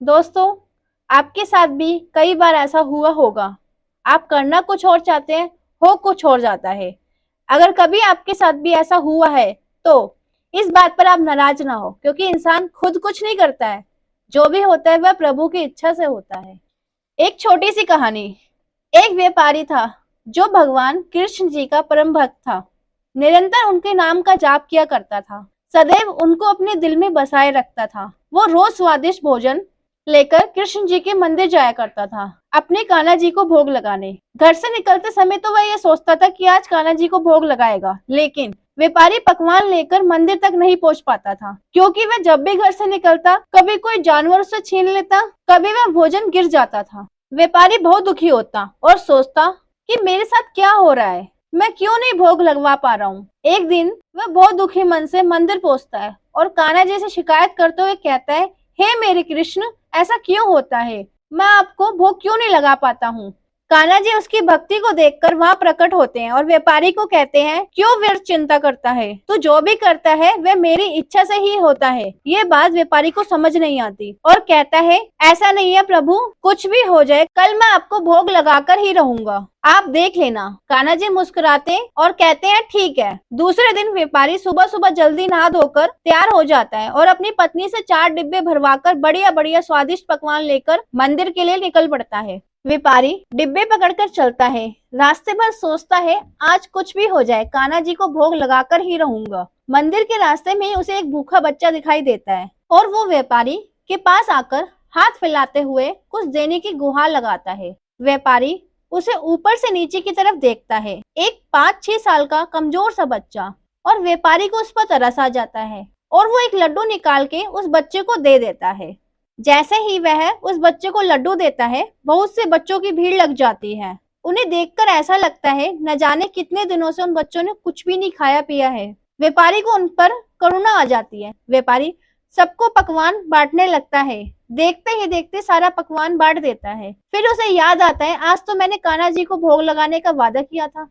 दोस्तों, आपके साथ भी कई बार ऐसा हुआ होगा। आप करना कुछ और चाहते हैं, हो कुछ और जाता है। अगर कभी आपके साथ भी ऐसा हुआ है, तो इस बात पर आप नाराज ना हो, क्योंकि इंसान खुद कुछ नहीं करता है। जो भी होता है वह प्रभु की इच्छा से होता है। एक छोटी सी कहानी। एक व्यापारी था जो भगवान कृष्ण जी का परम भक्त था। निरंतर उनके नाम का जाप किया करता था। सदैव उनको अपने दिल में बसाए रखता था। वो रोज स्वादिष्ट भोजन लेकर कृष्ण जी के मंदिर जाया करता था, अपने कान्हा जी को भोग लगाने। घर से निकलते समय तो वह ये सोचता था कि आज कान्हा जी को भोग लगाएगा, लेकिन व्यापारी पकवान लेकर मंदिर तक नहीं पहुंच पाता था, क्योंकि वह जब भी घर से निकलता, कभी कोई जानवर उसे छीन लेता, कभी वह भोजन गिर जाता था। व्यापारी बहुत दुखी होता और सोचता कि मेरे साथ क्या हो रहा है, मैं क्यों नहीं भोग लगवा पा रहा हूँ। एक दिन वह बहुत दुखी मन से मंदिर पहुंचता है और कान्हा जी से शिकायत करते हुए कहता है, हे मेरे कृष्ण, ऐसा क्यों होता है, मैं आपको भोग क्यों नहीं लगा पाता हूँ। कान्हा जी उसकी भक्ति को देखकर वहां प्रकट होते हैं और व्यापारी को कहते हैं, क्यों व्यर्थ चिंता करता है, तू जो भी करता है वह मेरी इच्छा से ही होता है। ये बात व्यापारी को समझ नहीं आती और कहता है, ऐसा नहीं है प्रभु, कुछ भी हो जाए कल मैं आपको भोग लगाकर ही रहूंगा, आप देख लेना। कान्हा जी मुस्कुराते और कहते हैं, ठीक है। दूसरे दिन व्यापारी सुबह सुबह जल्दी नहा धोकर तैयार हो जाता है और अपनी पत्नी से 4 डिब्बे भरवाकर बढ़िया बढ़िया स्वादिष्ट पकवान लेकर मंदिर के लिए निकल पड़ता है। व्यापारी डिब्बे पकड़कर चलता है। रास्ते भर सोचता है, आज कुछ भी हो जाए कान्हा जी को भोग लगाकर ही रहूंगा। मंदिर के रास्ते में उसे एक भूखा बच्चा दिखाई देता है और वो व्यापारी के पास आकर हाथ फैलाते हुए कुछ देने की गुहार लगाता है। व्यापारी उसे ऊपर से नीचे की तरफ देखता है। एक 5-6 साल का कमजोर सा बच्चा, और व्यापारी को उस पर तरस आ जाता है और वो एक लड्डू निकाल के उस बच्चे को दे देता है। जैसे ही वह उस बच्चे को लड्डू देता है, बहुत से बच्चों की भीड़ लग जाती है। उन्हें देखकर ऐसा लगता है न जाने कितने दिनों से उन बच्चों ने कुछ भी नहीं खाया पिया है। व्यापारी को उन पर करुणा आ जाती है। व्यापारी सबको पकवान बांटने लगता है। देखते ही देखते सारा पकवान बांट देता है। फिर उसे याद आता है, आज तो मैंने कान्हा जी को भोग लगाने का वादा किया था।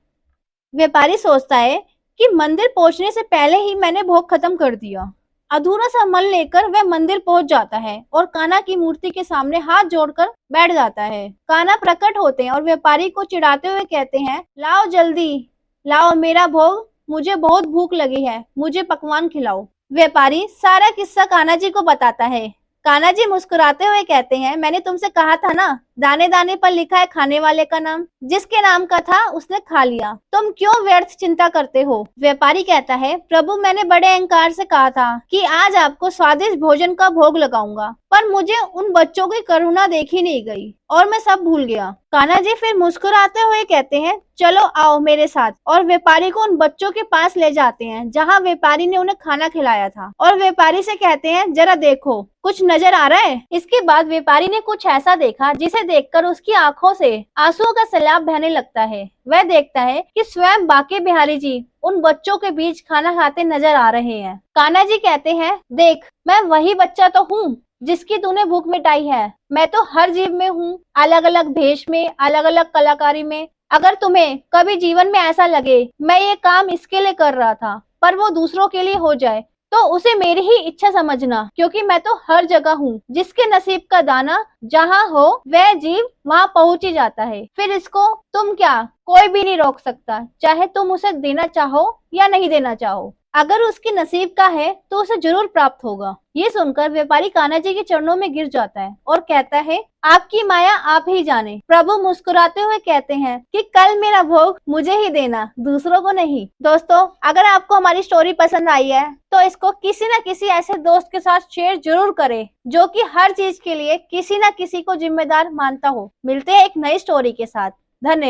व्यापारी सोचता है कि मंदिर पहुंचने से पहले ही मैंने भोग खत्म कर दिया। अधूरा सा मन लेकर वह मंदिर पहुंच जाता है और कान्हा की मूर्ति के सामने हाथ जोड़कर बैठ जाता है। कान्हा प्रकट होते हैं और व्यापारी को चिढ़ाते हुए कहते हैं, लाओ जल्दी, लाओ मेरा भोग, मुझे बहुत भूख लगी है, मुझे पकवान खिलाओ। व्यापारी सारा किस्सा कान्हा जी को बताता है। कान्हा जी मुस्कुराते हुए कहते हैं, मैंने तुमसे कहा था ना, दाने दाने पर लिखा है खाने वाले का नाम, जिसके नाम का था उसने खा लिया, तुम क्यों व्यर्थ चिंता करते हो। व्यापारी कहता है, प्रभु मैंने बड़े अहंकार से कहा था कि आज आपको स्वादिष्ट भोजन का भोग लगाऊंगा, पर मुझे उन बच्चों की करुणा देखी नहीं गई और मैं सब भूल गया। कान्हा जी फिर मुस्कुराते हुए कहते हैं, चलो आओ मेरे साथ, और व्यापारी को उन बच्चों के पास ले जाते हैं जहाँ व्यापारी ने उन्हें खाना खिलाया था, और व्यापारी से कहते हैं, जरा देखो कुछ नजर आ रहा है। इसके बाद व्यापारी ने कुछ ऐसा देखा जिसे देखकर उसकी आंखों से आंसुओं का सैलाब बहने लगता है। वह देखता है कि स्वयं बांके बिहारी जी उन बच्चों के बीच खाना खाते नजर आ रहे हैं। कान्हा जी कहते हैं, देख मैं वही बच्चा तो हूँ जिसकी तूने भूख मिटाई है। मैं तो हर जीव में हूँ, अलग अलग भेष में, अलग अलग कलाकारी में। अगर तुम्हें कभी जीवन में ऐसा लगे मैं ये काम इसके लिए कर रहा था पर वो दूसरों के लिए हो जाए, तो उसे मेरी ही इच्छा समझना, क्योंकि मैं तो हर जगह हूँ। जिसके नसीब का दाना जहाँ हो वह जीव वहाँ पहुंच ही जाता है। फिर इसको तुम क्या, कोई भी नहीं रोक सकता, चाहे तुम उसे देना चाहो या नहीं देना चाहो। अगर उसके नसीब का है तो उसे जरूर प्राप्त होगा। ये सुनकर व्यापारी कान्हा जी के चरणों में गिर जाता है और कहता है, आपकी माया आप ही जाने। प्रभु मुस्कुराते हुए कहते हैं कि कल मेरा भोग मुझे ही देना, दूसरों को नहीं। दोस्तों, अगर आपको हमारी स्टोरी पसंद आई है तो इसको किसी न किसी ऐसे दोस्त के साथ शेयर जरूर करें जो कि हर चीज के लिए किसी न किसी को जिम्मेदार मानता हो। मिलते हैं एक नई स्टोरी के साथ। धन्यवाद।